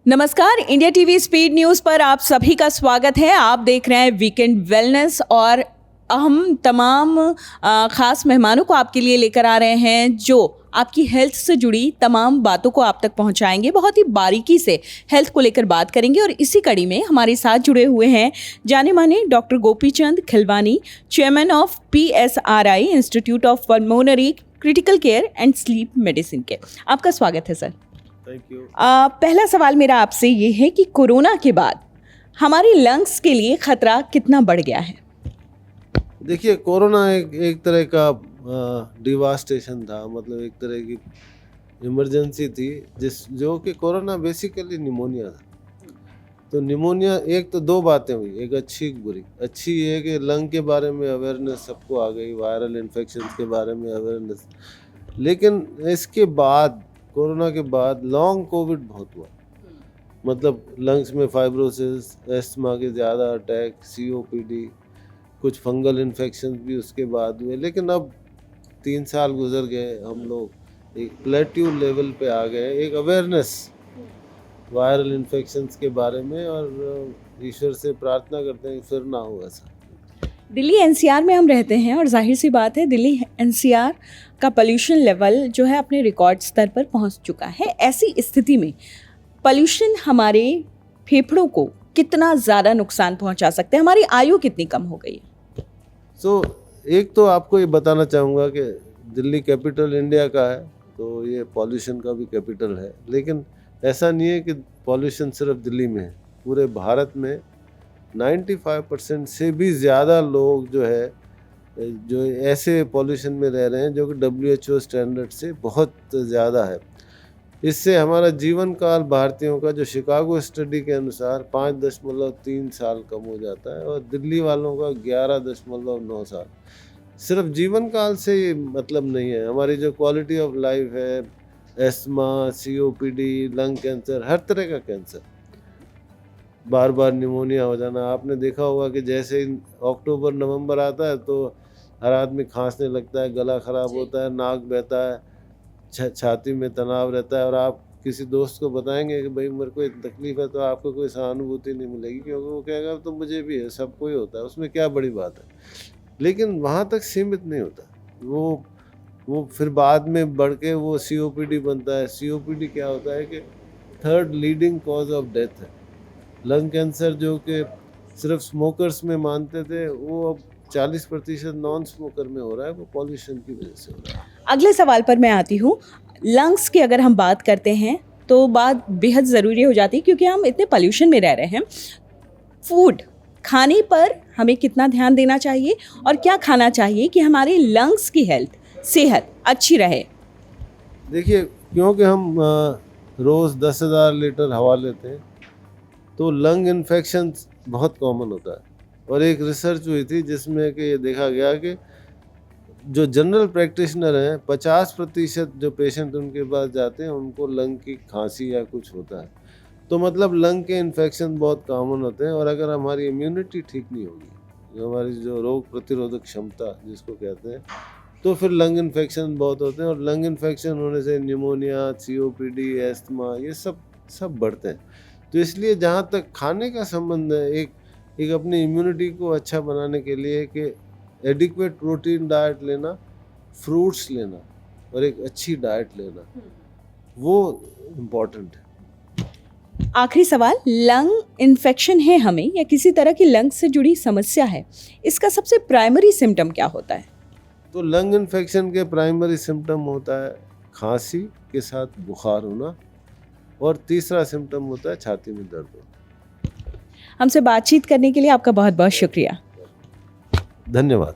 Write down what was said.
नमस्कार, India TV speed news पर आप सभी का स्वागत है। आप देख रहे हैं वीकेंड वेलनेस और हम तमाम खास मेहमानों को आपके लिए लेकर आ रहे हैं जो आपकी हेल्थ से जुड़ी तमाम बातों को आप तक पहुंचाएंगे। बहुत ही बारीकी से हेल्थ को लेकर बात करेंगे और इसी कड़ी में हमारे साथ जुड़े हुए हैं जाने माने doctor Gopichand Khilwani, chairman of PSRI institute of pulmonary critical care and sleep medicine के। आपका स्वागत है सर। Thank you. पहला सवाल मेरा आपसे ये है कि कोरोना के बाद हमारी लंग्स के लिए खतरा कितना बढ़ गया है? देखिए, कोरोना एक तरह का डिवास्टेशन था, मतलब एक तरह की इमरजेंसी थी जो कि कोरोना बेसिकली निमोनिया था। तो निमोनिया, एक तो दो बातें हुई, एक अच्छी एक बुरी। अच्छी ये कि लंग के बारे में अवेयरनेस सबको आ गई, वायरल इन्फेक्शन के बारे में अवेयरनेस। लेकिन इसके बाद, कोरोना के बाद लॉन्ग कोविड बहुत हुआ, मतलब लंग्स में फाइब्रोसिस, एस्थमा के ज़्यादा अटैक, COPD, कुछ फंगल इन्फेक्शन भी उसके बाद हुए। लेकिन अब 3 साल गुजर गए, हम लोग एक प्लेट्यू लेवल पे आ गए, एक अवेयरनेस वायरल इन्फेक्शंस के बारे में, और ईश्वर से प्रार्थना करते हैं कि फिर ना हो ऐसा। दिल्ली NCR में हम रहते हैं और जाहिर सी बात है दिल्ली NCR का पोल्यूशन लेवल जो है अपने रिकॉर्ड स्तर पर पहुंच चुका है। ऐसी स्थिति में पोल्यूशन हमारे फेफड़ों को कितना ज़्यादा नुकसान पहुंचा सकते हैं? हमारी आयु कितनी कम हो गई है? एक तो आपको ये बताना चाहूँगा कि दिल्ली कैपिटल इंडिया का है, तो ये पॉल्यूशन का भी कैपिटल है। लेकिन ऐसा नहीं है कि पॉल्यूशन सिर्फ दिल्ली में है। पूरे भारत में 95% से भी ज़्यादा लोग जो ऐसे पॉल्यूशन में रह रहे हैं जो कि WHO स्टैंडर्ड से बहुत ज़्यादा है। इससे हमारा जीवन काल भारतीयों का, जो शिकागो स्टडी के अनुसार, 5.3 साल कम हो जाता है, और दिल्ली वालों का 11.9 साल। सिर्फ जीवन काल से ये मतलब नहीं है, हमारी जो क्वालिटी ऑफ लाइफ है, एस्थमा, COPD, लंग कैंसर, हर तरह का कैंसर, बार बार निमोनिया हो जाना। आपने देखा होगा कि जैसे अक्टूबर नवंबर आता है तो हर आदमी खांसने लगता है, गला खराब होता है, नाक बहता है, छाती में तनाव रहता है। और आप किसी दोस्त को बताएंगे कि भाई मेरे को इतनी तकलीफ है, तो आपको कोई सहानुभूति नहीं मिलेगी, क्योंकि वो कहेगा तो मुझे भी है, सबको ही होता है, उसमें क्या बड़ी बात है। लेकिन वहाँ तक सीमित नहीं होता, वो फिर बाद में बढ़ के वो COPD बनता है। COPD क्या होता है कि 3rd leading cause of death है। लंग कैंसर जो कि सिर्फ स्मोकर्स में मानते थे, वो अब 40% नॉन स्मोकर में हो रहा है, वो पॉल्यूशन की वजह से हो रहा है। अगले सवाल पर मैं आती हूँ। लंग्स की अगर हम बात करते हैं तो बात बेहद ज़रूरी हो जाती है क्योंकि हम इतने पोल्यूशन में रह रहे हैं। फूड खाने पर हमें कितना ध्यान देना चाहिए और क्या खाना चाहिए कि हमारे लंग्स की सेहत अच्छी रहे? देखिए, क्योंकि हम रोज़ 10,000 लीटर हवा लेते हैं, तो लंग इन्फेक्शन बहुत कॉमन होता है। और एक रिसर्च हुई थी जिसमें कि ये देखा गया कि जो जनरल प्रैक्टिशनर हैं, 50% जो पेशेंट उनके पास जाते हैं उनको लंग की खांसी या कुछ होता है। तो मतलब लंग के इन्फेक्शन बहुत कॉमन होते हैं। और अगर हमारी इम्यूनिटी ठीक नहीं होगी, जो हमारी जो रोग प्रतिरोधक क्षमता जिसको कहते हैं, तो फिर लंग इन्फेक्शन बहुत होते हैं। और लंग इन्फेक्शन होने से निमोनिया, COPD, एस्थमा, ये सब बढ़ते हैं। तो इसलिए जहाँ तक खाने का संबंध है, एक अपनी इम्यूनिटी को अच्छा बनाने के लिए कि एडिक्वेट प्रोटीन डाइट लेना, फ्रूट्स लेना और एक अच्छी डाइट लेना, वो इम्पॉर्टेंट है। आखिरी सवाल, लंग इन्फेक्शन है हमें या किसी तरह की लंग से जुड़ी समस्या है, इसका सबसे प्राइमरी सिम्टम क्या होता है? तो लंग इन्फेक्शन के प्राइमरी सिम्टम होता है खांसी के साथ बुखार होना, और तीसरा सिम्टम होता है छाती में दर्द होना। हमसे बातचीत करने के लिए आपका बहुत बहुत शुक्रिया। धन्यवाद।